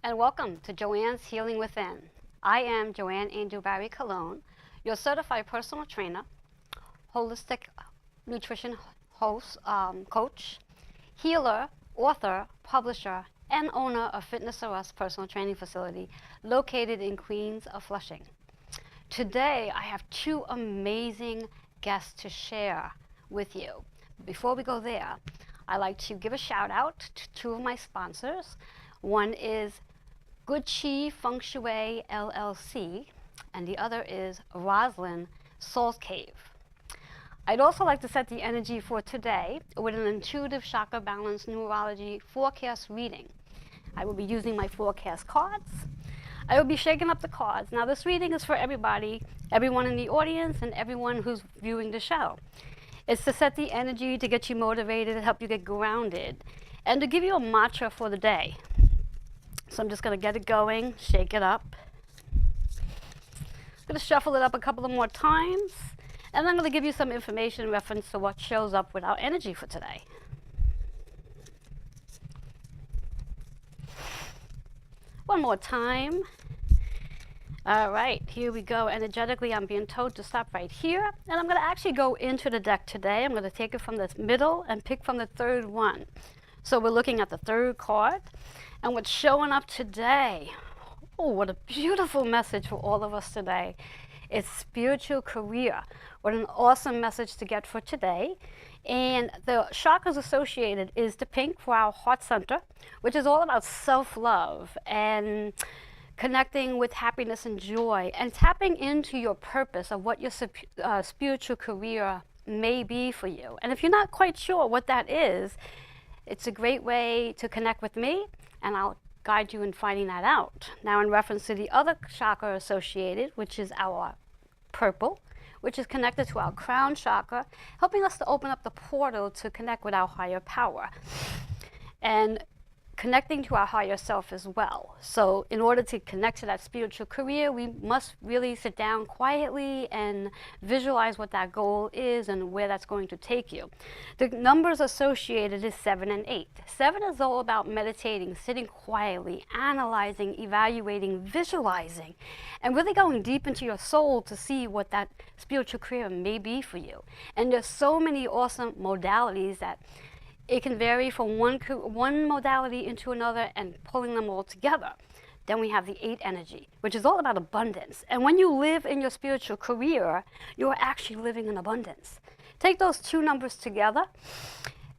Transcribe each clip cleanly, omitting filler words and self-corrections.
and welcome to Joanne's Healing Within. I am Joanne Angel Barry Colon, your certified personal trainer, holistic nutrition host, coach, healer, author, publisher, and owner of Fitness R Us personal training facility located in Queens of Flushing. Today, I have two amazing guests to share with you. Before we go there, I'd like to give a shout out to two of my sponsors. One is Good Chi Feng Shui LLC, and the other is Roslyn Soul Cave. I'd also like to set the energy for today with an intuitive chakra balance numerology forecast reading. I will be using my forecast cards. I will be shaking up the cards. Now this reading is for everybody, everyone in the audience and everyone who's viewing the show. It's to set the energy, to get you motivated, to help you get grounded, and to give you a mantra for the day. So I'm just going to get it going, shake it up. I'm going to shuffle it up a couple of more times, and I'm going to give you some information in reference to what shows up with our energy for today. One more time. All right, here we go. Energetically, I'm being told to stop right here, and I'm going to actually go into the deck today. I'm going to take it from the middle and pick from the third one. So we're looking at the third card, and what's showing up today. Oh, what a beautiful message for all of us today. It's spiritual career. What an awesome message to get for today. And the chakras associated is the pink for our heart center, which is all about self-love and connecting with happiness and joy and tapping into your purpose of what your spiritual career may be for you. And if you're not quite sure what that is, it's a great way to connect with me, and I'll guide you in finding that out. Now, in reference to the other chakra associated, which is our purple, which is connected to our crown chakra, helping us to open up the portal to connect with our higher power and connecting to our higher self as well. So in order to connect to that spiritual career, we must really sit down quietly and visualize what that goal is and where that's going to take you. The numbers associated is 7 and 8. 7 is all about meditating, sitting quietly, analyzing, evaluating, visualizing, and really going deep into your soul to see what that spiritual career may be for you. And there's so many awesome modalities that it can vary from one modality into another and pulling them all together. Then we have the 8 energy, which is all about abundance. And when you live in your spiritual career, you're actually living in abundance. Take those two numbers together,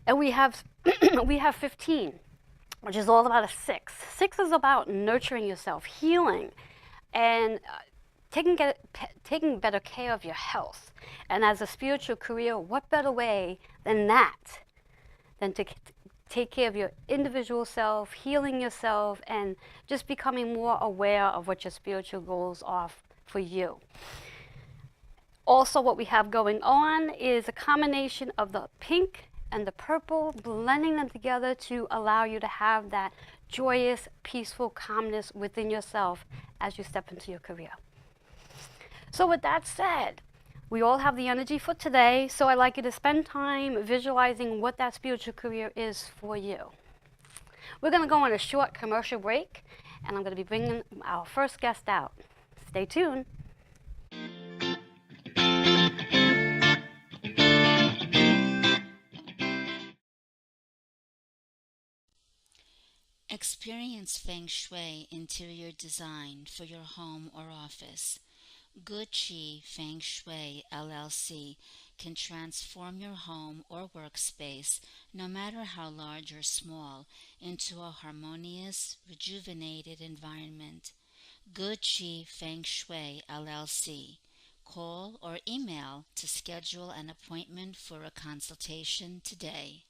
and we have 15, which is all about a 6. 6 is about nurturing yourself, healing, and taking better care of your health. And as a spiritual career, what better way than that? Than to take care of your individual self, healing yourself, and just becoming more aware of what your spiritual goals are for you. Also, what we have going on is a combination of the pink and the purple, blending them together to allow you to have that joyous, peaceful calmness within yourself as you step into your career. So with that said, we all have the energy for today, so I'd like you to spend time visualizing what that spiritual career is for you. We're going to go on a short commercial break, and I'm going to be bringing our first guest out. Stay tuned. Experience Feng Shui interior design for your home or office. Good Chi Feng Shui LLC can transform your home or workspace, no matter how large or small, into a harmonious, rejuvenated environment. Good Chi Feng Shui LLC. Call or email to schedule an appointment for a consultation today.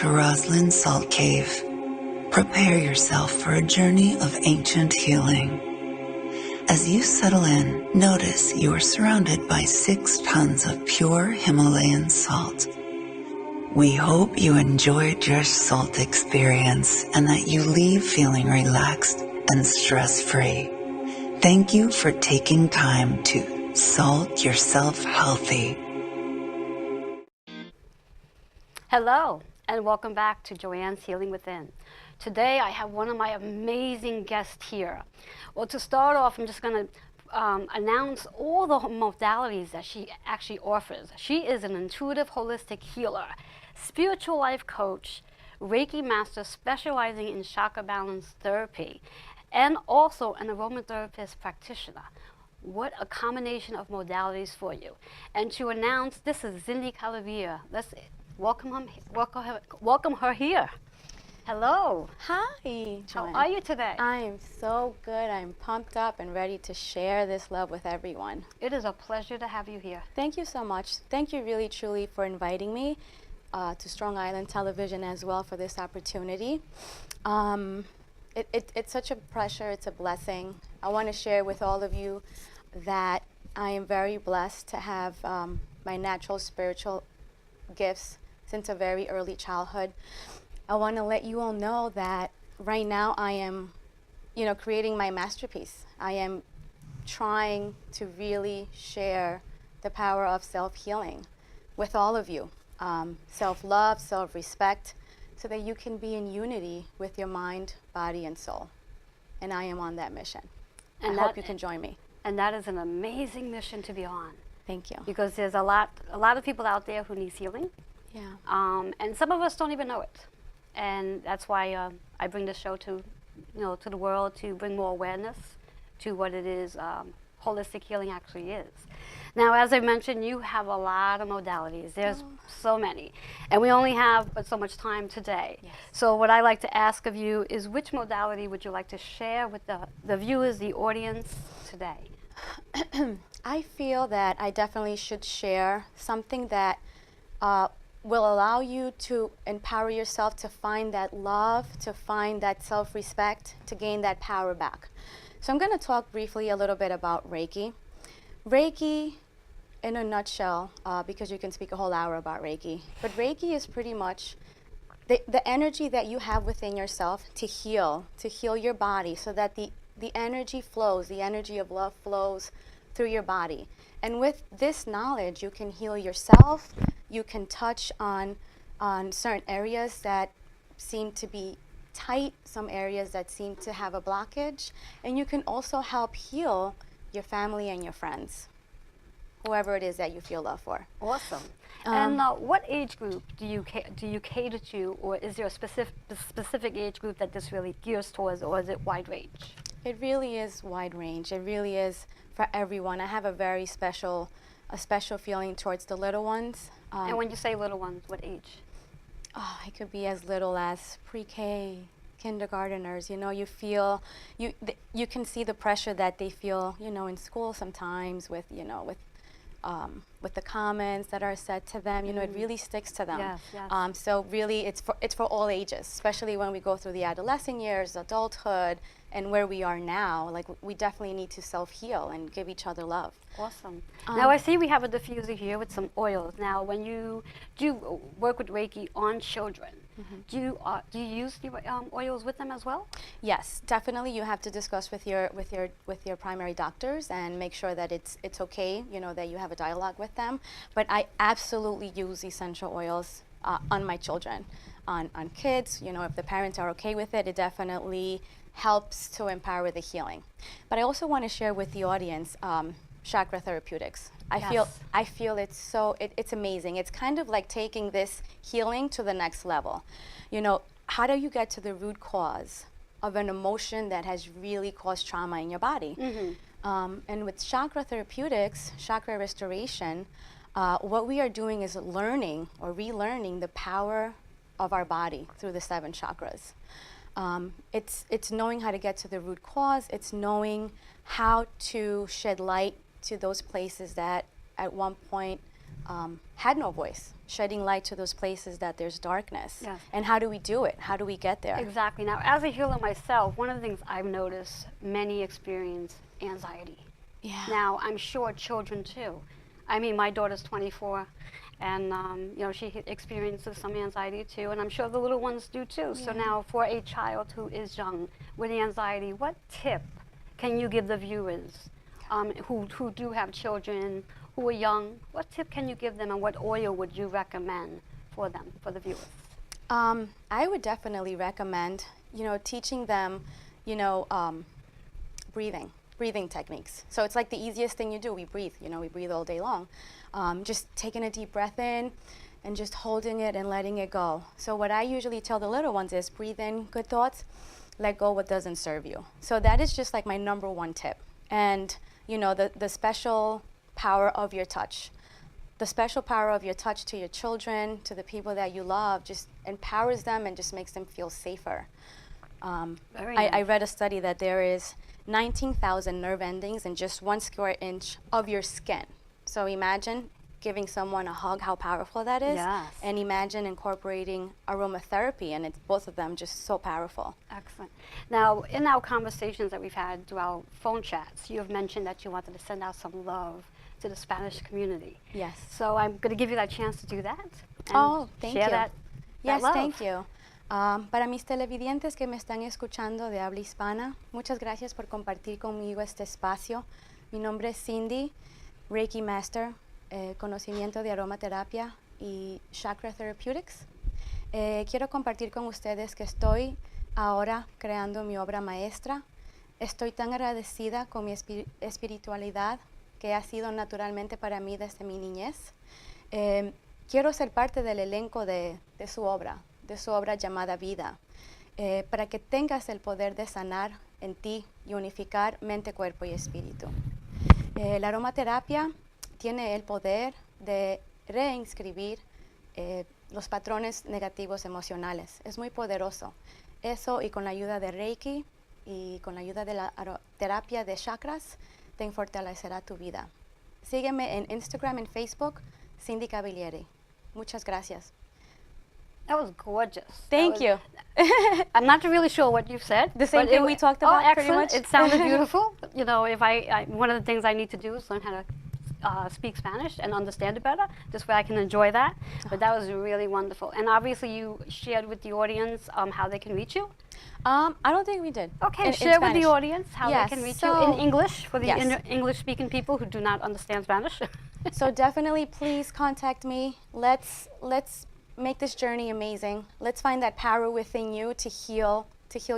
to Roslyn Salt Cave. Prepare yourself for a journey of ancient healing. As you settle in, notice you are surrounded by 6 tons of pure Himalayan salt. We hope you enjoyed your salt experience and that you leave feeling relaxed and stress-free. Thank you for taking time to salt yourself healthy. Hello, and welcome back to Joanne's Healing Within. Today I have one of my amazing guests here. Well, to start off, I'm just going to announce all the modalities that she actually offers. She is an intuitive holistic healer, spiritual life coach, Reiki master specializing in chakra balance therapy, and also an aromatherapist practitioner. What a combination of modalities for you. And to announce, this is Cindy Calavia. Let's welcome her here. Hello. Hi, Joanne. How are you today? I am so good. I'm pumped up and ready to share this love with everyone. It is a pleasure to have you here. Thank you so much. Thank you really, truly for inviting me to Strong Island Television as well for this opportunity. It's such a pleasure. It's a blessing. I want to share with all of you that I am very blessed to have my natural spiritual gifts since a very early childhood. I want to let you all know that right now I am, creating my masterpiece. I am trying to really share the power of self-healing with all of you. Self-love, self-respect, so that you can be in unity with your mind, body, and soul. And I am on that mission. And I hope you can join me. And that is an amazing mission to be on. Thank you. Because there's a lot of people out there who need healing. Yeah. And some of us don't even know it. And that's why I bring this show to the world, to bring more awareness to what it is holistic healing actually is. Now, as I mentioned, you have a lot of modalities. There's so many. And we only have but so much time today. Yes. So what I like to ask of you is, which modality would you like to share with the viewers, the audience today? I feel that I definitely should share something that will allow you to empower yourself to find that love, to find that self-respect, to gain that power back. So I'm going to talk briefly a little bit about Reiki. Reiki, in a nutshell, because you can speak a whole hour about Reiki, but Reiki is pretty much the energy that you have within yourself to heal your body, so that the energy flows, the energy of love flows through your body. And with this knowledge, you can heal yourself. You can touch on certain areas that seem to be tight, some areas that seem to have a blockage, and you can also help heal your family and your friends, whoever it is that you feel love for. Awesome. And what age group do you cater to, or is there a specific age group that this really gears towards, or is it wide range? It really is wide range. It really is for everyone. I have a very special feeling towards the little ones. And when you say little ones, what age? It could be as little as pre-K, kindergarteners. You can see the pressure that they feel, in school sometimes with the comments that are said to them. It really sticks to them. Yes, yes. So really, it's for all ages, especially when we go through the adolescent years, adulthood, and where we are now. Like, we definitely need to self-heal and give each other love. Awesome. Now I see we have a diffuser here with some oils. Now, when you do work with Reiki on children, do you use the oils with them as well? Yes, definitely. You have to discuss with your primary doctors and make sure that it's okay. That you have a dialogue with them. But I absolutely use essential oils on my children, on kids. If the parents are okay with it, it definitely helps to empower the healing. But I also want to share with the audience chakra therapeutics. I feel it's amazing. It's kind of like taking this healing to the next level. How do you get to the root cause of an emotion that has really caused trauma in your body? And with chakra therapeutics, chakra restoration, what we are doing is learning or relearning the power of our body through the 7 chakras. It's knowing how to get to the root cause. It's knowing how to shed light to those places that at one point had no voice, shedding light to those places that there's darkness. Yes. And how do we do it? How do we get there? Exactly. Now, as a healer myself, one of the things I've noticed, many experience anxiety. Yeah. Now, I'm sure children too. I mean, my daughter's 24, and she experiences some anxiety too, and I'm sure the little ones do too. So now, for a child who is young with anxiety, what tip can you give the viewers who do have children who are young? What tip can you give them, and what oil would you recommend for them, for the viewers? I would definitely recommend, teaching them, breathing techniques. So it's like the easiest thing you do. We breathe, we breathe all day long. Just taking a deep breath in and just holding it and letting it go. So what I usually tell the little ones is breathe in good thoughts, let go what doesn't serve you. So that is just like my number one tip. And, the special power of your touch. The special power of your touch to your children, to the people that you love, just empowers them and just makes them feel safer. Very I nice. read a study that there is 19,000 nerve endings in just 1 square inch of your skin. So imagine giving someone a hug, how powerful that is. Yes. And imagine incorporating aromatherapy, and it's both of them just so powerful. Excellent. Now, in our conversations that we've had through our phone chats, you have mentioned that you wanted to send out some love to the Spanish community. Yes. So I'm going to give you that chance to do that. And Oh, thank share you. That Yes, love. thank you. Para mis televidentes que me están escuchando de habla hispana, muchas gracias por compartir conmigo este espacio. Mi nombre es Cindy, Reiki Master, conocimiento de aromaterapia y chakra therapeutics. Quiero compartir con ustedes que estoy ahora creando mi obra maestra. Estoy tan agradecida con mi espiritualidad que ha sido naturalmente para mí desde mi niñez. Quiero ser parte del elenco de su obra llamada vida, para que tengas el poder de sanar en ti y unificar mente, cuerpo y espíritu. La aromaterapia tiene el poder de reinscribir los patrones negativos emocionales. Es muy poderoso. Eso, y con la ayuda de Reiki y con la ayuda de la terapia de chakras, te fortalecerá tu vida. Sígueme en Instagram y Facebook, Cindy Cavalieri. Muchas gracias. That was gorgeous. Thank you. I'm not really sure what you said. The same but thing we talked about, Oh, pretty excellent. much. It sounded beautiful. If one of the things I need to do is learn how to speak Spanish and understand it better, just where I can enjoy that. But that was really wonderful. And obviously you shared with the audience how they can reach you. I don't think we did. Okay, in share with the Spanish. audience how Yes, they can reach so- you in English for the Yes. English-speaking people who do not understand Spanish. So definitely please contact me. Let's make this journey amazing. Let's find that power within you to heal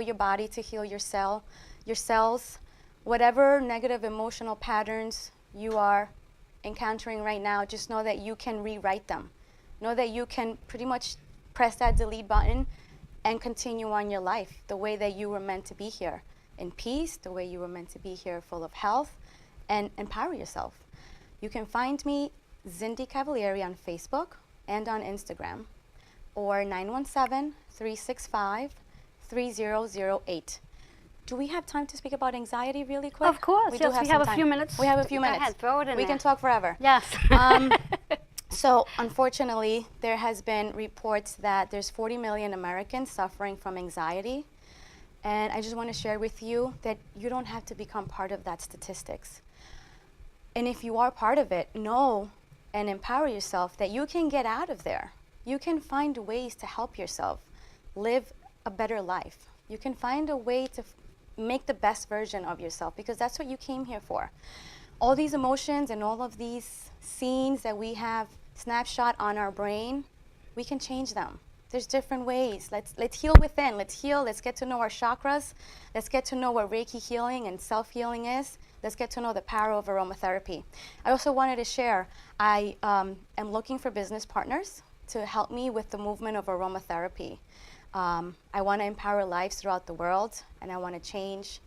your body, to heal your cells. Whatever negative emotional patterns you are encountering right now, just know that you can rewrite them. Know that you can pretty much press that delete button and continue on your life the way that you were meant to be here, in peace, the way you were meant to be here, full of health, and empower yourself. You can find me, Cindy Cavalieri, on Facebook and on Instagram, or 917-365-3008. Do we have time to speak about anxiety really quick? Of course, do yes, we some have a time. few minutes. We have a few Go minutes. ahead, throw it in We there. can talk forever. Yes. So unfortunately, there has been reports that there's 40 million Americans suffering from anxiety. And I just want to share with you that you don't have to become part of that statistics. And if you are part of it, know and empower yourself that you can get out of there. You can find ways to help yourself live a better life. You can find a way to make the best version of yourself, because that's what you came here for. All these emotions and all of these scenes that we have snapshot on our brain, we can change them. There's different ways. Let's heal within. Let's heal. Let's get to know our chakras. Let's get to know what Reiki healing and self-healing is. Let's get to know the power of aromatherapy. I also wanted to share, I am looking for business partners to help me with the movement of aromatherapy. I want to empower lives throughout the world, and I want to change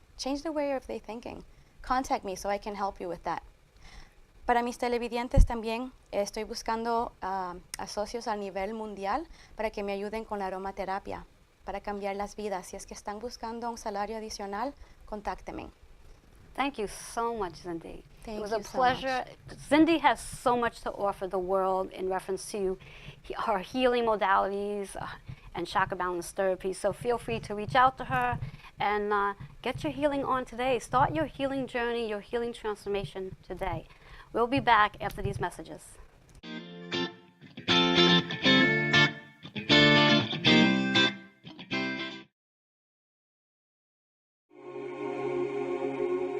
the way of their thinking. Contact me so I can help you with that. Para mis televidentes también estoy buscando a socios a nivel mundial para que me ayuden con la aromaterapia, para cambiar las vidas. Si es que están buscando un salario adicional, contácteme. Thank you so much, Cindy. Thank It was you a so much. pleasure. Cindy has so much to offer the world in reference to her healing modalities and chakra balance therapy. So feel free to reach out to her and get your healing on today. Start your healing journey, your healing transformation today. We'll be back after these messages.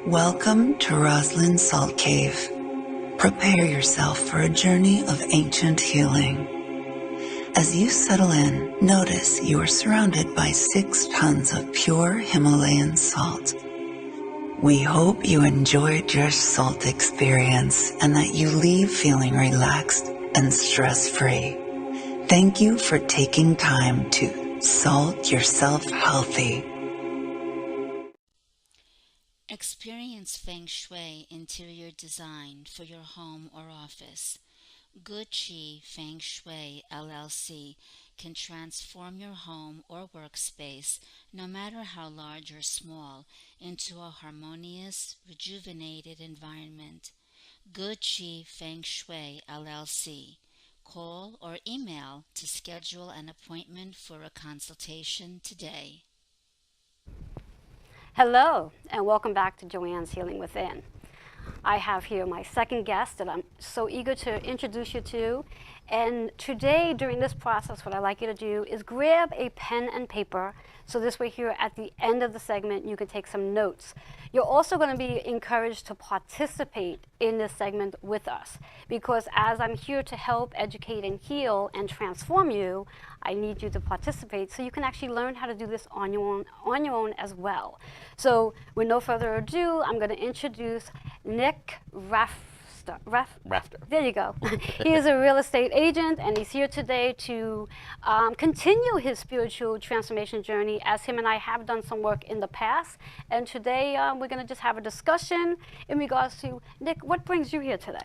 Welcome to Roslyn Salt Cave. Prepare yourself for a journey of ancient healing. As you settle in, notice you are surrounded by 6 tons of pure Himalayan salt. We hope you enjoyed your salt experience and that you leave feeling relaxed and stress-free. Thank you for taking time to salt yourself healthy. Experience Feng Shui interior design for your home or office. Good Chi Feng Shui LLC can transform your home or workspace, no matter how large or small, into a harmonious, rejuvenated environment. Good Chi Feng Shui LLC. Call or email to schedule an appointment for a consultation today. Hello, and welcome back to Joanne's Healing Within. I have here my second guest that I'm so eager to introduce you to. And today, during this process, what I'd like you to do is grab a pen and paper. So this way here at the end of the segment, you can take some notes. You're also going to be encouraged to participate in this segment with us. Because as I'm here to help educate and heal and transform you, I need you to participate so you can actually learn how to do this on your own as well. So with no further ado, I'm going to introduce Nick Rafter. There you go. He is a real estate agent, and he's here today to continue his spiritual transformation journey, as him and I have done some work in the past. And today we're going to just have a discussion in regards to, Nick, what brings you here today?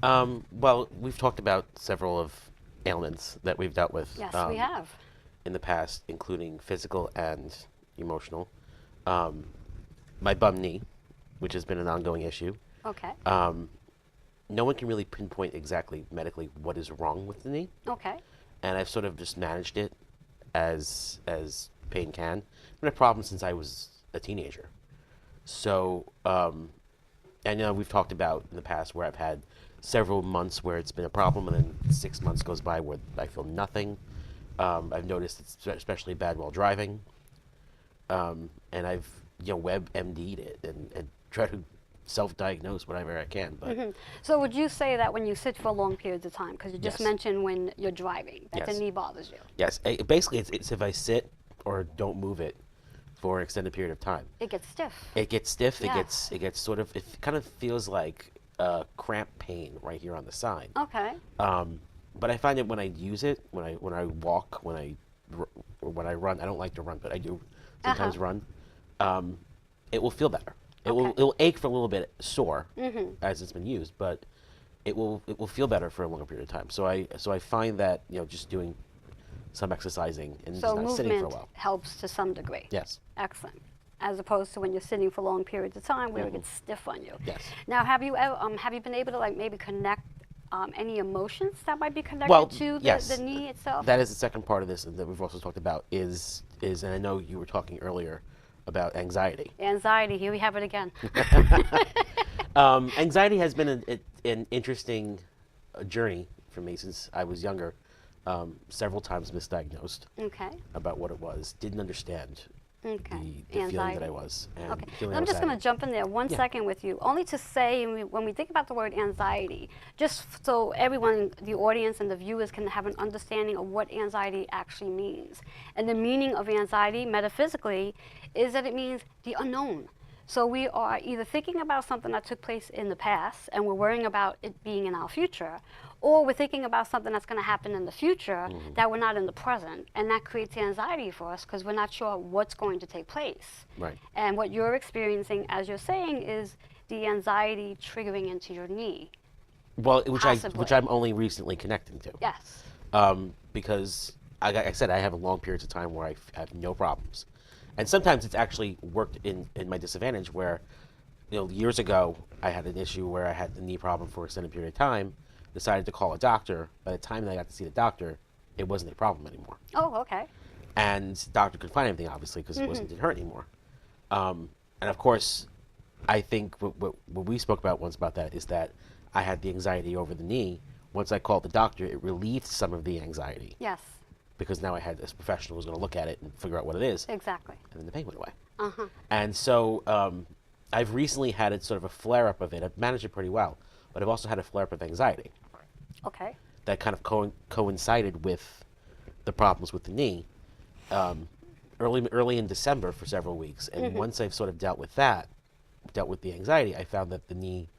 Well, we've talked about several of ailments that we've dealt with. Yes, we have. In the past, including physical and emotional. My bum knee, which has been an ongoing issue. Okay. No one can really pinpoint exactly medically what is wrong with the knee. Okay. And I've sort of just managed it as pain can. It's been a problem since I was a teenager. So, I know we've talked about in the past where I've had several months where it's been a problem, and then 6 months goes by where I feel nothing. I've noticed it's especially bad while driving. And I've, WebMD'd it and tried to self-diagnose whatever I can. But So would you say that when you sit for long periods of time, because you just Yes. mentioned when you're driving, that Yes. the knee bothers you? yes, basically it's if I sit or don't move it for an extended period of time. It gets stiff. It gets stiff. Yeah. It gets sort of. It kind of feels like cramp pain right here on the side. Okay. But I find it when I use it, when I walk, or when I run. I don't like to run, but I do sometimes run. It will feel better. It will ache for a little bit, sore as it's been used, but it will feel better for a longer period of time. So I find that just doing some exercising and So just not sitting for a movement while. helps to some degree. Yes. Excellent. As opposed to when you're sitting for long periods of time where it gets stiff on you. Yes. Now, have you been able to maybe connect any emotions that might be connected Well, to yes. the knee itself? That is the second part of this that we've also talked about is and I know you were talking earlier about anxiety. Anxiety. Here we have it again. Anxiety has been an interesting journey for me since I was younger. Several times misdiagnosed Okay. about what it was. Didn't understand Okay. the feeling that I was. And Okay. feeling I I'm was just going to having. jump in there one second with you, only to say when we think about the word anxiety, just so everyone, the audience and the viewers can have an understanding of what anxiety actually means. And the meaning of anxiety, metaphysically, is that it means the unknown. So we are either thinking about something that took place in the past and we're worrying about it being in our future, or we're thinking about something that's going to happen in the future that we're not in the present. And that creates anxiety for us because we're not sure what's going to take place. Right. And what you're experiencing, as you're saying, is the anxiety triggering into your knee. Well, which Possibly. I'm only recently connecting to. Yes. Because like I said, I have a long periods of time where I have no problems. And sometimes it's actually worked in my disadvantage where years ago, I had an issue where I had the knee problem for an extended period of time. Decided to call a doctor. By the time that I got to see the doctor, it wasn't a problem anymore. Oh, okay. And the doctor couldn't find anything, obviously, because it didn't hurt anymore. And of course, I think what we spoke about once about that is that I had the anxiety over the knee. Once I called the doctor, it relieved some of the anxiety Yes, because now I had this professional who was going to look at it and figure out what it is, exactly. and then the pain went away. Uh-huh. And so I've recently had it sort of a flare up of it. I've managed it pretty well, but I've also had a flare up of anxiety Okay. that kind of coincided with the problems with the knee early in December for several weeks. And once I've sort of dealt with the anxiety, I found that the knee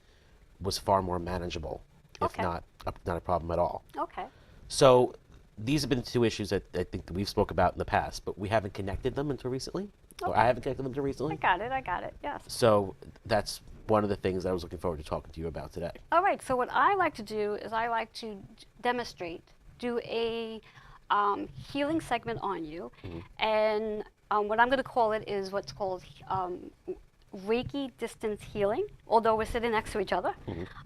was far more manageable, if Okay. not a problem at all. Okay. So these have been two issues that I think that we've spoke about in the past, but we haven't connected them until recently, or I haven't connected them until I recently. got it. I got it. Yes. So that's one of the things I was looking forward to talking to you about today. All right. So what I like to do is I like to demonstrate, do a healing segment on you, and what I'm going to call it is what's called Reiki distance healing. Although we're sitting next to each other,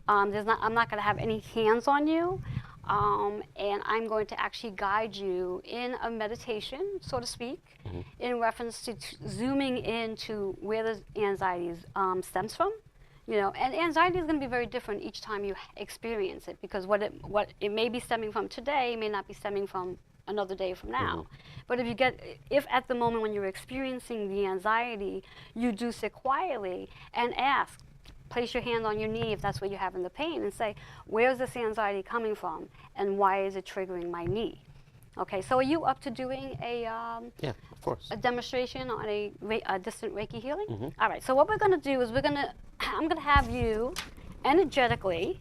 I'm not going to have any hands on you. And I'm going to actually guide you in a meditation, so to speak, in reference to zooming into where the anxiety stems from. And anxiety is going to be very different each time you experience it, because what it may be stemming from today may not be stemming from another day from now. But if at the moment when you're experiencing the anxiety, you do sit quietly and ask, place your hand on your knee if that's where you're having the pain, and say, where's this anxiety coming from, and why is it triggering my knee? Okay, so are you up to doing Yeah, of course. a demonstration on a distant Reiki healing? All right, so what we're going to do is I'm going to have you energetically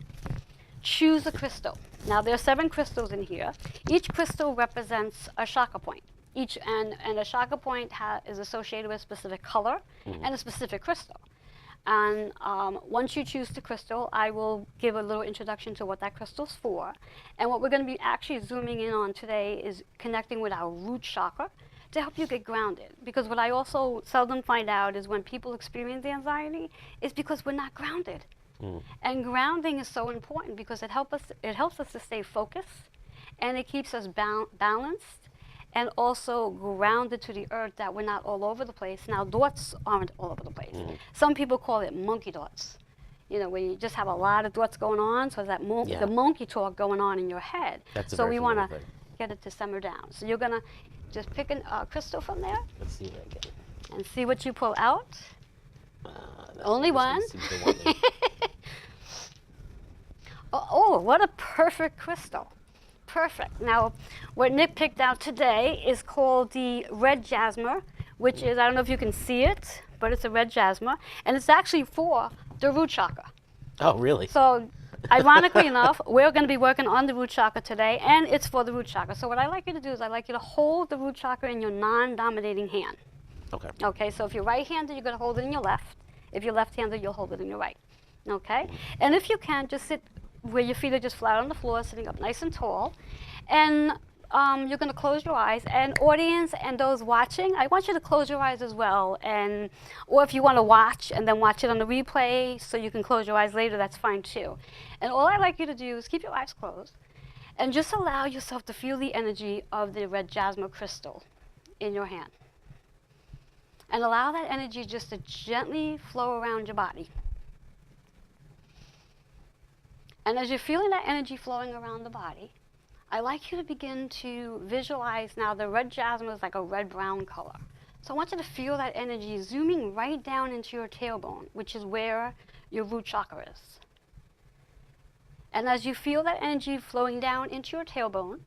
choose a crystal. Now, there are 7 crystals in here. Each crystal represents a chakra point. And a chakra point is associated with a specific color and a specific crystal. And once you choose the crystal, I will give a little introduction to what that crystal's for. And what we're going to be actually zooming in on today is connecting with our root chakra to help you get grounded. Because what I also seldom find out is when people experience anxiety, is because we're not grounded. And grounding is so important because it helps us to stay focused, and it keeps us balanced, and also grounded to the earth, that we're not all over the place. Now, thoughts aren't all over the place. Some people call it monkey thoughts, where you just have a lot of thoughts going on, so that the monkey talk going on in your head. That's a so very we want familiar to thing. get it to simmer down. So you're going to just pick a crystal from there Let's see what I get. and see what you pull out. Only This one. seems to want me. Oh, what a perfect crystal. Perfect. Now, what Nick picked out today is called the red jasmine, which is, I don't know if you can see it, but it's a red jasmine, and it's actually for the root chakra. Oh, really? So, ironically enough, we're going to be working on the root chakra today, and it's for the root chakra. So what I like you to do is I like you to hold the root chakra in your non-dominating hand. Okay. Okay, so if you're right-handed, you're going to hold it in your left. If you're left-handed, you'll hold it in your right. Okay? And if you can, just sit where your feet are just flat on the floor, sitting up nice and tall. And you're going to close your eyes. And audience and those watching, I want you to close your eyes as well. Or if you want to watch and then watch it on the replay so you can close your eyes later, that's fine too. And all I'd like you to do is keep your eyes closed and just allow yourself to feel the energy of the red jasmine crystal in your hand. And allow that energy just to gently flow around your body. And as you're feeling that energy flowing around the body, I like you to begin to visualize now the red jasmine is like a red-brown color. So I want you to feel that energy zooming right down into your tailbone, which is where your root chakra is. And as you feel that energy flowing down into your tailbone,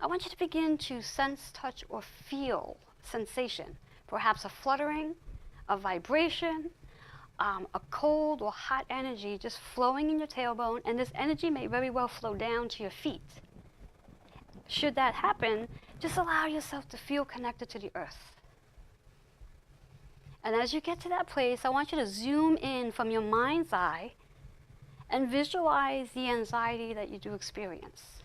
I want you to begin to sense, touch, or feel sensation. Perhaps a fluttering, a vibration, a cold or hot energy just flowing in your tailbone, and this energy may very well flow down to your feet. Should that happen, just allow yourself to feel connected to the earth. And as you get to that place, I want you to zoom in from your mind's eye and visualize the anxiety that you do experience.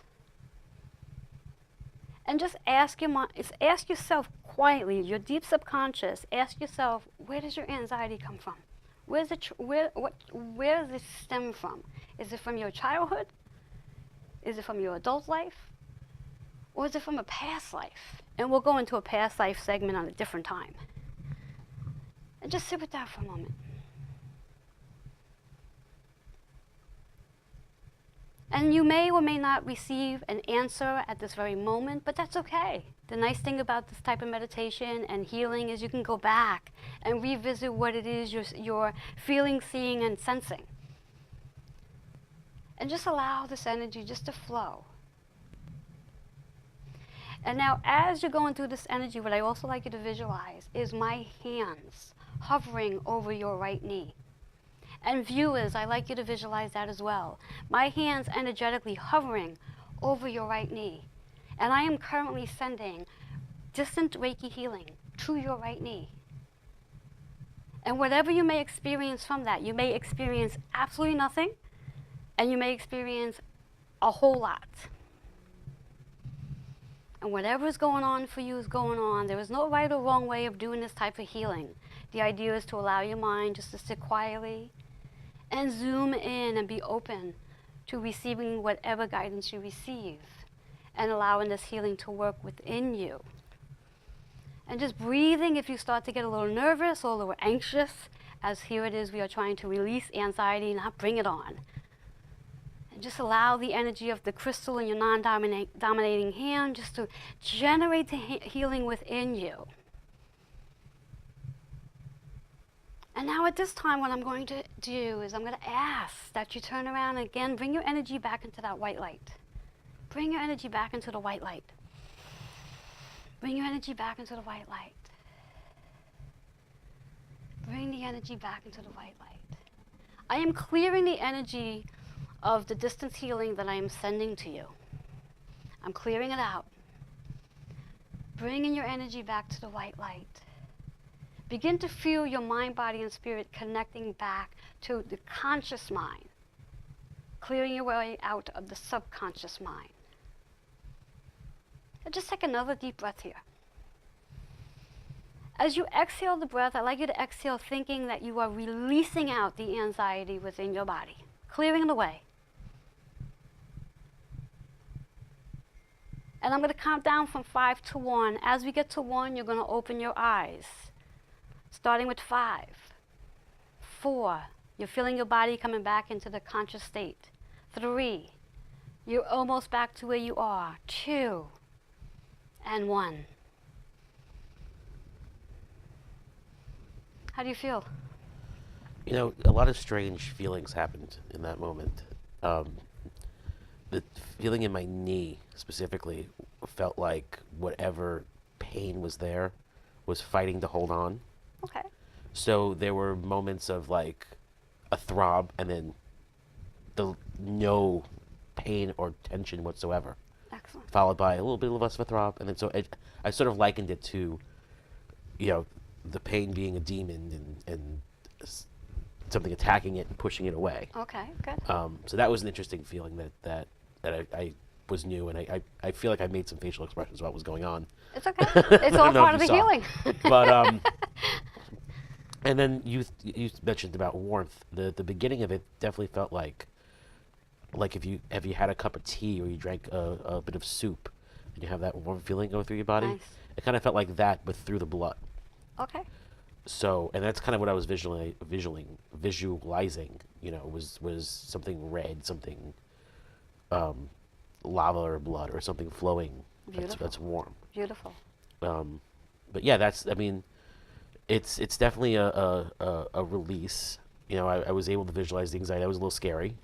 And just ask yourself quietly, your deep subconscious, ask yourself, where does your anxiety come from? Where does this stem from? Is it from your childhood? Is it from your adult life? Or is it from a past life? And we'll go into a past life segment on a different time. And just sit with that for a moment. And you may or may not receive an answer at this very moment, but that's okay. The nice thing about this type of meditation and healing is you can go back and revisit what it is you're feeling, seeing, and sensing. And just allow this energy just to flow. And now, as you're going through this energy, what I also like you to visualize is my hands hovering over your right knee. And viewers, I like you to visualize that as well. My hands energetically hovering over your right knee. And I am currently sending distant Reiki healing to your right knee. And whatever you may experience from that, you may experience absolutely nothing, and you may experience a whole lot. And whatever is going on for you is going on. There is no right or wrong way of doing this type of healing. The idea is to allow your mind just to sit quietly and zoom in and be open to receiving whatever guidance you receive and allowing this healing to work within you. And just breathing if you start to get a little nervous or a little anxious, as here it is, we are trying to release anxiety, not bring it on. And just allow the energy of the crystal in your non-dominating hand just to generate the healing within you. And now at this time, what I'm going to do is I'm going to ask that you turn around and again, bring your energy back into that white light. Bring your energy back into the white light. Bring your energy back into the white light. Bring the energy back into the white light. I am clearing the energy of the distance healing that I am sending to you. I'm clearing it out. Bringing your energy back to the white light. Begin to feel your mind, body, and spirit connecting back to the conscious mind, clearing your way out of the subconscious mind. And just take another deep breath here. As you exhale the breath, I'd like you to exhale thinking that you are releasing out the anxiety within your body, clearing it away. And I'm going to count down from 5 to 1. As we get to 1, you're going to open your eyes. Starting with 5, 4, you're feeling your body coming back into the conscious state. 3, you're almost back to where you are. 2, and 1. How do you feel? You know, a lot of strange feelings happened in that moment. The feeling in my knee specifically felt like whatever pain was there was fighting to hold on. Okay. So there were moments of like a throb and then no pain or tension whatsoever. Excellent. Followed by a little bit less of a throb. And then I sort of likened it to, you know, the pain being a demon and something attacking it and pushing it away. Okay, good. So that was an interesting feeling that I was new, and I feel like I made some facial expressions about what was going on. It's okay. It's all part of the healing. But and then you mentioned about warmth. The beginning of it definitely felt like if you had a cup of tea or you drank a bit of soup, and you have that warm feeling go through your body. Nice. It kind of felt like that, but through the blood. Okay. So, and that's kind of what I was visualizing. You know, was something red, something lava or blood or something flowing. That's warm. Beautiful. But yeah, it's definitely a release. You know, I was able to visualize the anxiety. That was a little scary.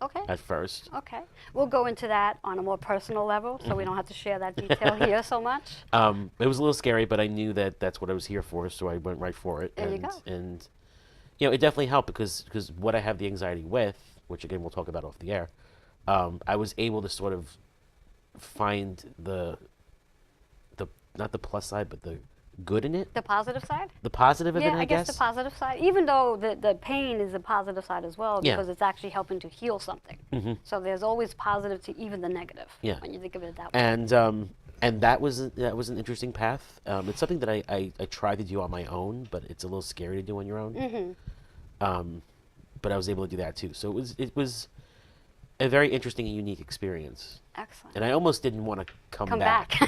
Okay. At first. Okay. We'll go into that on a more personal level, so we don't have to share that detail here so much. It was a little scary, but I knew that that's what I was here for, so I went right for it. There you go. And you know, it definitely helped because what I have the anxiety with, which again we'll talk about off the air, I was able to sort of find the not the plus side, but the good in it. The positive side? The positive of it, I guess the positive side, even though the pain is a positive side as well, because it's actually helping to heal something. Mm-hmm. So there's always positive to even the negative when you think of it that way. And that was an interesting path. It's something that I tried to do on my own, but it's a little scary to do on your own. But I was able to do that too. So it was a very interesting and unique experience. Excellent. And I almost didn't want to come back.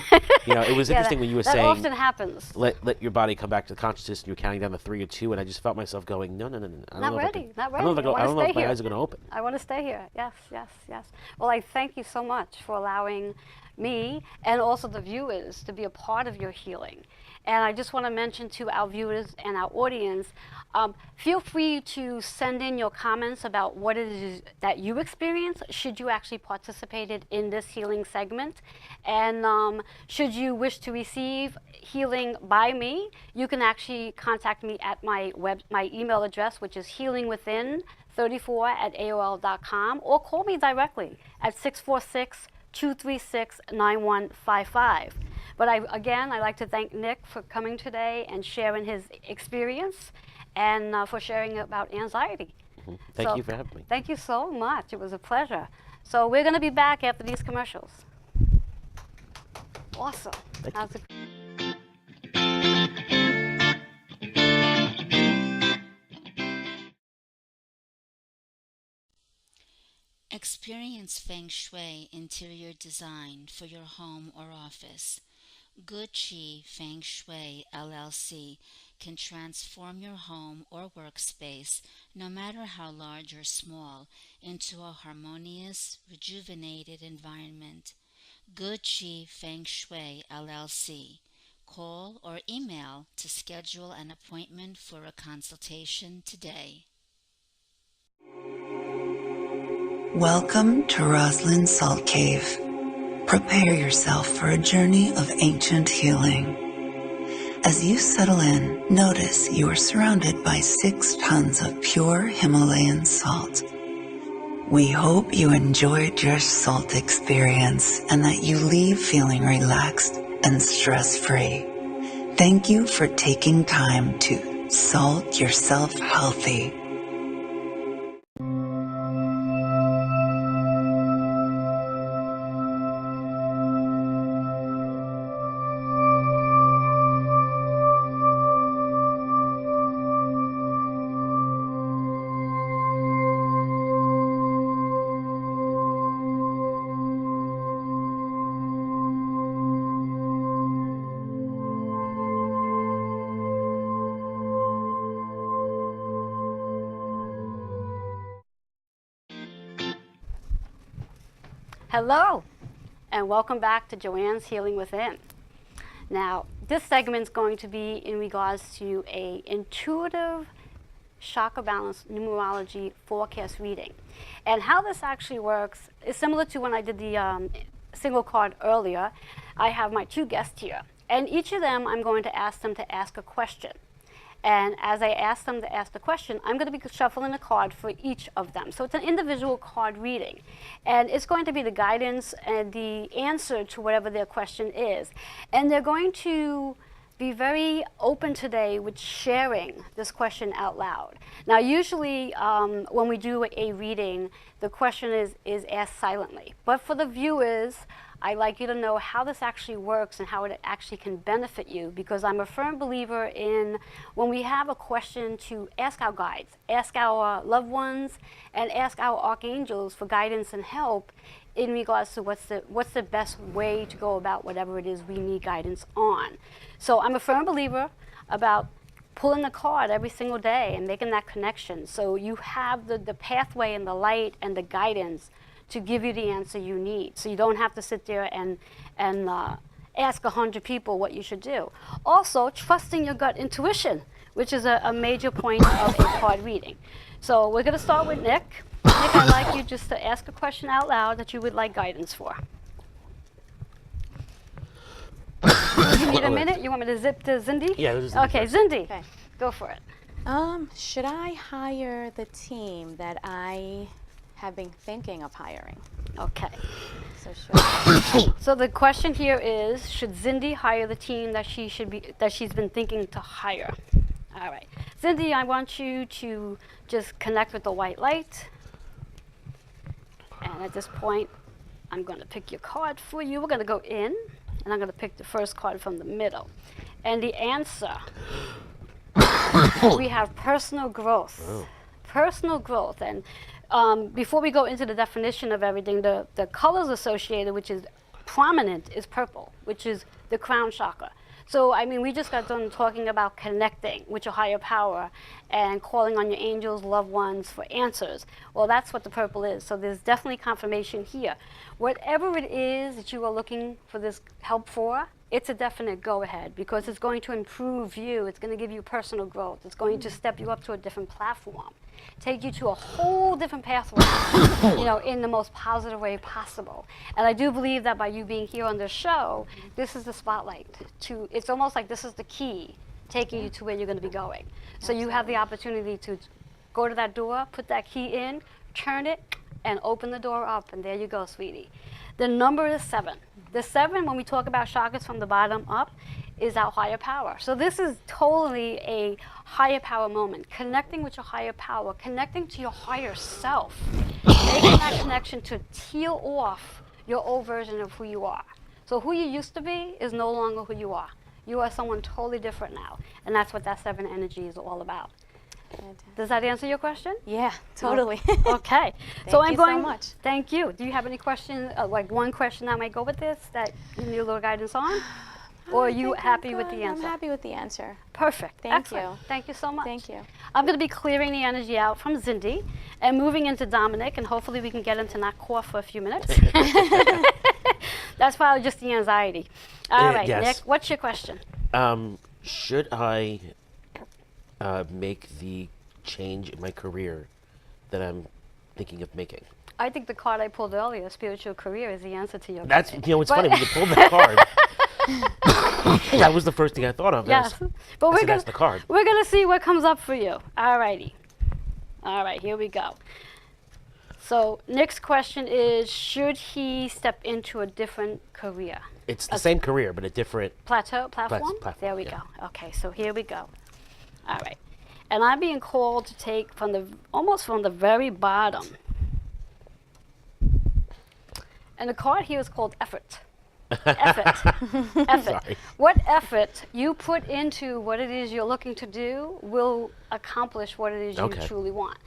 You know, it was Yeah, interesting when you were that saying often happens. let your body come back to consciousness, and you're counting down to 3 or 2, and I just felt myself going, no. I don't Not know if I ready, can- not I don't know if, ready. I I don't know wanna if stay my here. eyes are going to open. I want to stay here. Yes, yes, yes. Well, I thank you so much for allowing me and also the viewers to be a part of your healing. And I just want to mention to our viewers and our audience, feel free to send in your comments about what it is that you experience should you actually participated in this healing segment. And should you wish to receive healing by me, you can actually contact me at my email address, which is healingwithin34@aol.com, or call me directly at 646-236-9155. But I'd like to thank Nick for coming today and sharing his experience and for sharing about anxiety. Thank you for having me. Thank you so much. It was a pleasure. So we're going to be back after these commercials. Awesome. Thank How's you. it- Experience Feng Shui interior design for your home or office. Good Chi Feng Shui LLC can transform your home or workspace, no matter how large or small, into a harmonious, rejuvenated environment. Good Chi Feng Shui LLC. Call or email to schedule an appointment for a consultation today. Welcome to Roslyn Salt Cave. Prepare yourself for a journey of ancient healing. As you settle in, notice you are surrounded by 6 tons of pure Himalayan salt. We hope you enjoyed your salt experience and that you leave feeling relaxed and stress-free. Thank you for taking time to salt yourself healthy. Hello, and welcome back to Joanne's Healing Within. Now, this segment is going to be in regards to a intuitive chakra balance numerology forecast reading. And how this actually works is similar to when I did the single card earlier. I have my 2 guests here, and each of them I'm going to ask them to ask a question. And as I ask them to ask the question, I'm going to be shuffling a card for each of them. So it's an individual card reading. And it's going to be the guidance and the answer to whatever their question is. And they're going to be very open today with sharing this question out loud. Now, usually when we do a reading, the question is asked silently. But for the viewers, I'd like you to know how this actually works and how it actually can benefit you, because I'm a firm believer in when we have a question to ask our guides, ask our loved ones, and ask our archangels for guidance and help in regards to what's the best way to go about whatever it is we need guidance on. So I'm a firm believer about pulling the card every single day and making that connection, so you have the pathway and the light and the guidance to give you the answer you need, so you don't have to sit there and ask 100 people what you should do. Also, trusting your gut intuition, which is a major point of a card reading. So we're going to start with Nick. Nick, I'd like you just to ask a question out loud that you would like guidance for. You need a minute? You want me to zip to Zindi? Yeah, this is Zindi Okay, first. Zindi, Okay. go for it. Should I hire the team that I have been thinking of hiring? Okay. So should So the question here is, should Zindi hire the team that she's been thinking to hire? All right. Zindi, I want you to just connect with the white light. And at this point, I'm going to pick your card for you. We're going to go in, and I'm going to pick the first card from the middle. And the answer, we have personal growth. Oh. personal growth. And before we go into the definition of everything, the colors associated, which is prominent, is purple, which is the crown chakra. So, I mean, we just got done talking about connecting with your higher power and calling on your angels, loved ones for answers. Well, that's what the purple is. So there's definitely confirmation here. Whatever it is that you are looking for this help for, it's a definite go-ahead because it's going to improve you. It's going to give you personal growth. It's going to step you up to a different platform, take you to a whole different pathway, in the most positive way possible. And I do believe that by you being here on this show, this is the spotlight. It's almost like this is the key taking you to where you're going to be going. So you have the opportunity to go to that door, put that key in, turn it, and open the door up, and there you go, sweetie. The number is 7. The 7, when we talk about chakras from the bottom up, is our higher power. So this is totally a higher power moment, connecting with your higher power, connecting to your higher self, making that connection to peel off your old version of who you are. So who you used to be is no longer who you are. You are someone totally different now, and that's what that 7 energy is all about. Does that answer your question? Yeah, totally. Okay. Thank you so much. Thank you. Do you have any questions, like one question that might go with this that you need a little guidance on? Or are you happy with the answer? I'm happy with the answer. Perfect. Thank Excellent. you. Thank you so much. Thank you. I'm going to be clearing the energy out from Cindy and moving into Dominic, and hopefully we can get him to not cough for a few minutes. That's probably just the anxiety. All right, yes. Nick, what's your question? Should I make the change in my career that I'm thinking of making? I think the card I pulled earlier, spiritual career, is the answer to your That's question. it's funny when you pulled that card. That was the first thing I thought of. Yes, but That's the card. We're gonna see what comes up for you. All righty. All right, here we go. So Nick's question is: should he step into a different career? It's the same career, but a different Platform? platform, There we yeah. go. Okay, so here we go. All right, and I'm being called to take almost from the very bottom. And the card here is called effort. Effort. Effort. Sorry. What effort you put into what it is you're looking to do will accomplish what it is you Okay. truly want.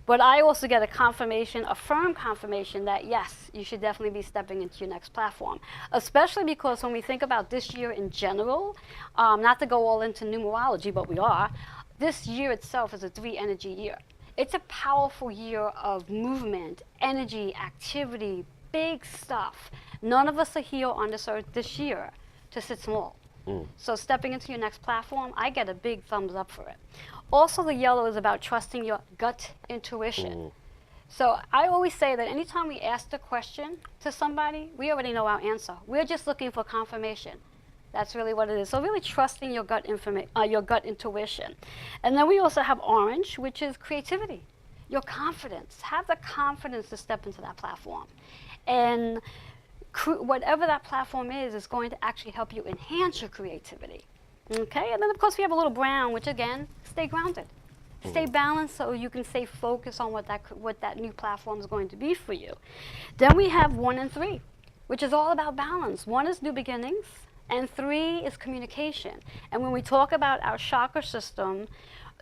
But I also get a firm confirmation that yes, you should definitely be stepping into your next platform. Especially because when we think about this year in general, not to go all into numerology, but we are, this year itself is a 3 energy year. It's a powerful year of movement, energy, activity, big stuff. None of us are here on this earth this year to sit small. So stepping into your next platform, I get a big thumbs up for it. Also, the yellow is about trusting your gut intuition. So I always say that anytime we ask the question to somebody, we already know our answer. We're just looking for confirmation. That's really what it is. So really trusting your gut intuition. And then we also have orange, which is creativity, your confidence. Have the confidence to step into that platform. And whatever that platform is going to actually help you enhance your creativity. Okay, and then of course we have a little brown, which again, stay grounded. Stay balanced so you can stay focused on what that new platform is going to be for you. Then we have 1 and 3, which is all about balance. 1 is new beginnings, and 3 is communication. And when we talk about our chakra system,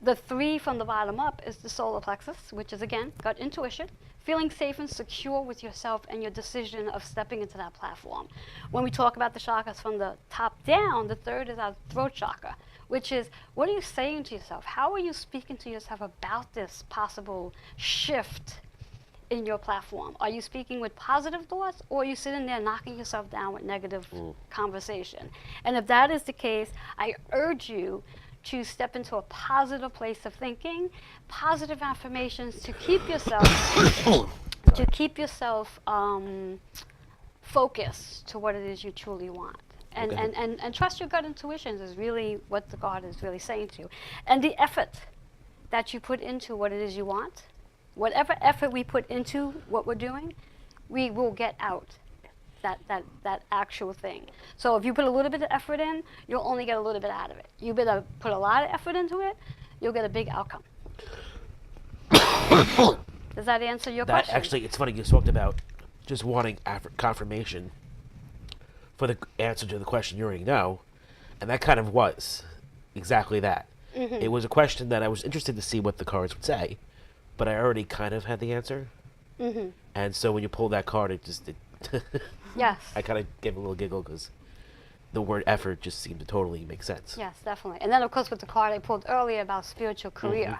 the 3 from the bottom up is the solar plexus, which is again, gut intuition, feeling safe and secure with yourself and your decision of stepping into that platform. When we talk about the chakras from the top down, the 3rd is our throat chakra, which is what are you saying to yourself? How are you speaking to yourself about this possible shift in your platform? Are you speaking with positive thoughts, or are you sitting there knocking yourself down with negative conversation? And if that is the case, I urge you to step into a positive place of thinking, positive affirmations to keep yourself focused to what it is you truly want. And, Okay. and trust your gut intuitions is really what the God is really saying to you. And the effort that you put into what it is you want, whatever effort we put into what we're doing, we will get out that actual thing. So if you put a little bit of effort in, you'll only get a little bit out of it. You better put a lot of effort into it, you'll get a big outcome. Does that answer your question? Actually, it's funny you talked about just wanting confirmation for the answer to the question you already know, and that kind of was exactly that. It was a question that I was interested to see what the cards would say, but I already kind of had the answer. Mm-hmm. And so when you pulled that card, Yes. I kind of gave a little giggle because the word effort just seemed to totally make sense. Yes, definitely. And then, of course, with the card I pulled earlier about spiritual career.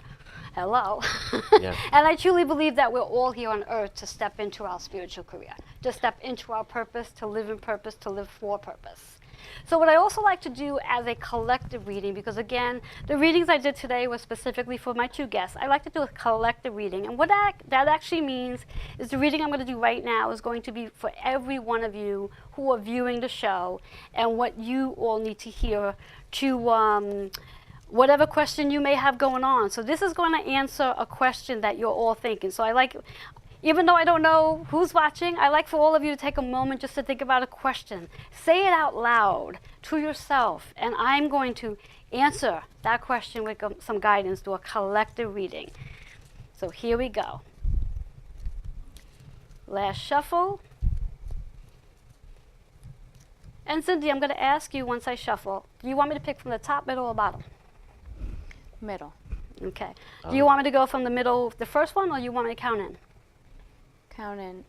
Hello. Yeah. And I truly believe that we're all here on earth to step into our spiritual career, to step into our purpose, to live in purpose, to live for purpose. So what I also like to do as a collective reading, because again, the readings I did today were specifically for my two guests. I like to do a collective reading. And what that actually means is the reading I'm going to do right now is going to be for every one of you who are viewing the show and what you all need to hear to whatever question you may have going on. So this is going to answer a question that you're all thinking. So I like, even though I don't know who's watching, I like for all of you to take a moment just to think about a question. Say it out loud to yourself, and I'm going to answer that question with some guidance, do a collective reading. So here we go. Last shuffle. And Cindy, I'm going to ask you once I shuffle, do you want me to pick from the top, middle, or bottom? Middle. Okay. Do you want me to go from the middle, the first one, or you want me to count in? Count in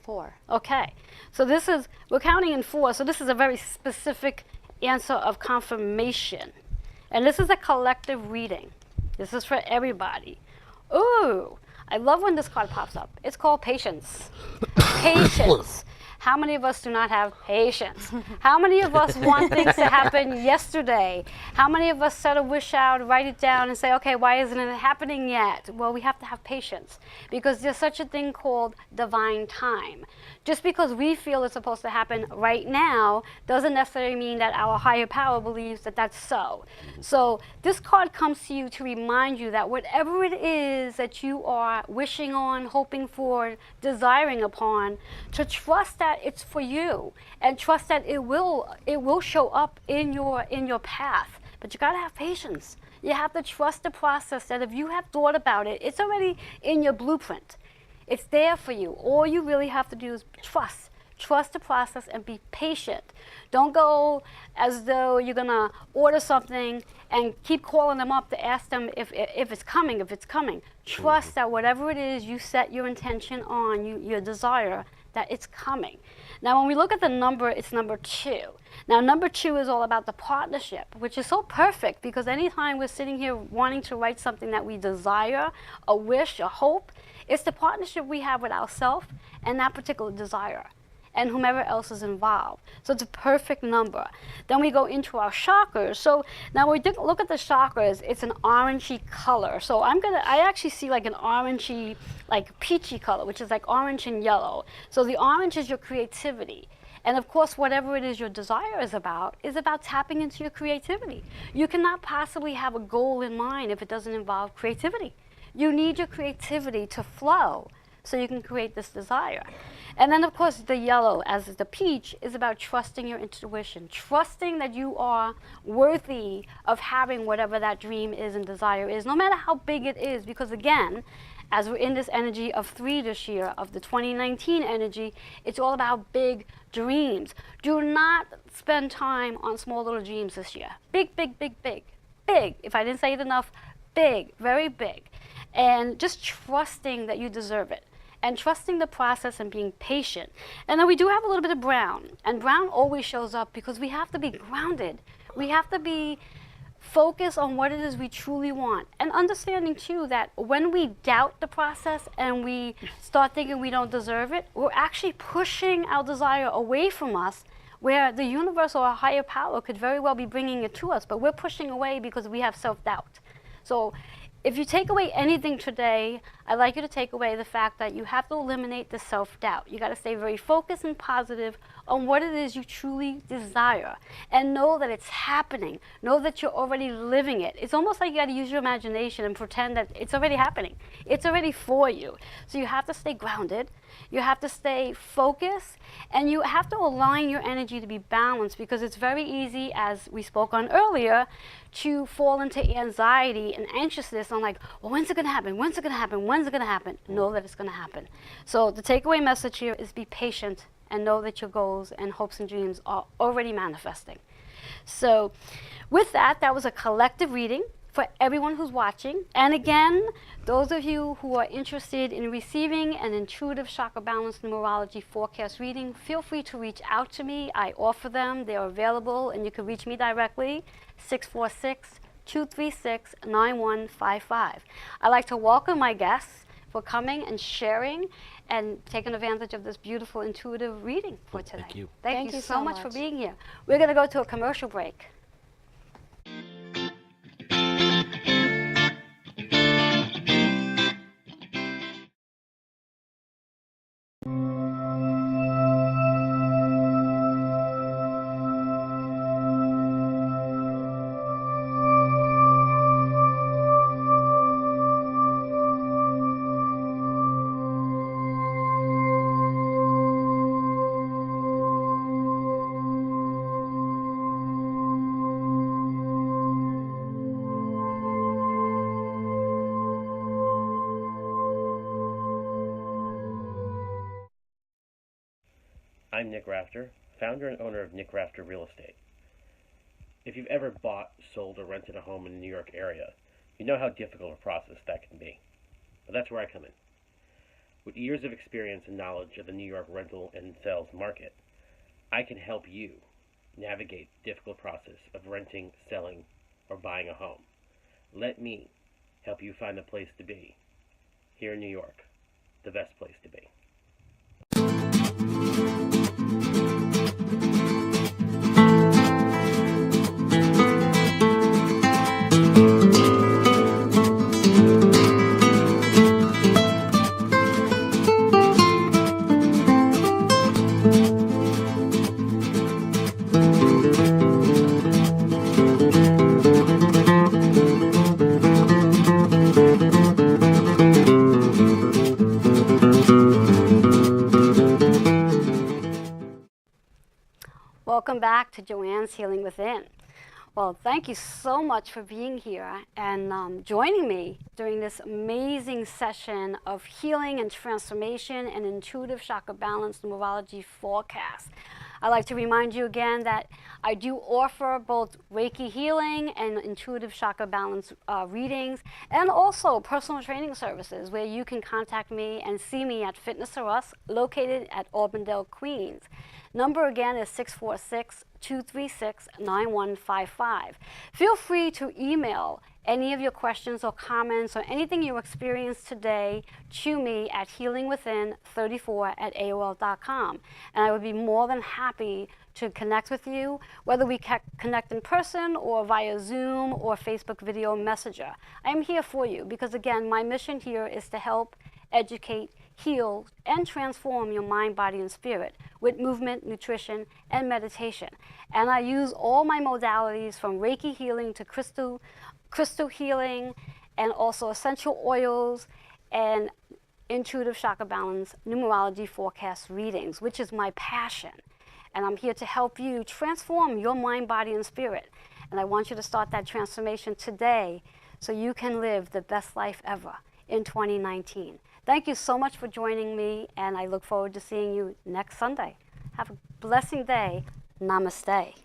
4. Okay. So this is, we're counting in 4, so this is a very specific answer of confirmation. And this is a collective reading. This is for everybody. Ooh, I love when this card pops up. It's called patience. Patience. How many of us do not have patience? How many of us want things to happen yesterday? How many of us set a wish out, write it down, and say, okay, why isn't it happening yet? Well, we have to have patience because there's such a thing called divine time. Just because we feel it's supposed to happen right now doesn't necessarily mean that our higher power believes that that's so. So this card comes to you to remind you that whatever it is that you are wishing on, hoping for, desiring upon, to trust that it's for you and trust that it will show up in your path. But you gotta have patience. You have to trust the process that if you have thought about it, it's already in your blueprint. It's there for you. All you really have to do is trust. Trust the process and be patient. Don't go as though you're going to order something and keep calling them up to ask them if it's coming. Trust that whatever it is you set your intention on, your desire, that it's coming. Now, when we look at the number, it's number 2. Now, number 2 is all about the partnership, which is so perfect because anytime we're sitting here wanting to write something that we desire, a wish, a hope, it's the partnership we have with ourselves and that particular desire and whomever else is involved. So it's a perfect number. Then we go into our chakras. So now when we look at the chakras, it's an orangey color. So I actually see like an orangey, like peachy color, which is like orange and yellow. So the orange is your creativity. And of course, whatever it is your desire is about tapping into your creativity. You cannot possibly have a goal in mind if it doesn't involve creativity. You need your creativity to flow so you can create this desire. And then, of course, the yellow, as the peach, is about trusting your intuition, trusting that you are worthy of having whatever that dream is and desire is, no matter how big it is. Because again, as we're in this energy of 3 this year, of the 2019 energy, it's all about big dreams. Do not spend time on small little dreams this year. Big, big, big, big. Big. If I didn't say it enough, big, very big. And just trusting that you deserve it. And trusting the process and being patient. And then we do have a little bit of brown. And brown always shows up because we have to be grounded. We have to be focused on what it is we truly want. And understanding, too, that when we doubt the process and we start thinking we don't deserve it, we're actually pushing our desire away from us, where the universe or a higher power could very well be bringing it to us. But we're pushing away because we have self-doubt. So if you take away anything today, I'd like you to take away the fact that you have to eliminate the self-doubt. You got to stay very focused and positive on what it is you truly desire and know that it's happening. Know that you're already living it. It's almost like you got to use your imagination and pretend that it's already happening. It's already for you. So you have to stay grounded. You have to stay focused, and you have to align your energy to be balanced, because it's very easy, as we spoke on earlier, to fall into anxiety and anxiousness on like, well, when's it going to happen? When's it going to happen? When's it going to happen? Know that it's going to happen. So the takeaway message here is be patient and know that your goals and hopes and dreams are already manifesting. So with that, that was a collective reading for everyone who's watching. And again, those of you who are interested in receiving an intuitive chakra balance numerology forecast reading, feel free to reach out to me. I offer them. They're available, and you can reach me directly, 646-236-9155. I'd like to welcome my guests for coming and sharing and taking advantage of this beautiful intuitive reading for today. Thank you. Thank you so much for being here. We're going to go to a commercial break. I'm Nick Rafter, founder and owner of Nick Rafter Real Estate. If you've ever bought, sold, or rented a home in the New York area, you know how difficult a process that can be. But that's where I come in. With years of experience and knowledge of the New York rental and sales market, I can help you navigate the difficult process of renting, selling, or buying a home. Let me help you find the place to be. Here in New York, the best place to be. Welcome back to Joanne's Healing Within. Well, thank you so much for being here and joining me during this amazing session of healing and transformation and intuitive chakra balance numerology forecast. I'd like to remind you again that I do offer both Reiki healing and intuitive chakra balance readings, and also personal training services where you can contact me and see me at Fitness or Us, located at Auburndale, Queens. Number again is 646-236-9155. Feel free to email any of your questions or comments or anything you experienced today to me at healingwithin34@aol.com. And I would be more than happy to connect with you, whether we connect in person or via Zoom or Facebook video messenger. I'm here for you because, again, my mission here is to help, educate, heal, and transform your mind, body, and spirit with movement, nutrition, and meditation. And I use all my modalities from Reiki healing to crystal healing, and also essential oils and intuitive chakra balance numerology forecast readings, which is my passion. And I'm here to help you transform your mind, body, and spirit. And I want you to start that transformation today so you can live the best life ever in 2019. Thank you so much for joining me, and I look forward to seeing you next Sunday. Have a blessing day. Namaste.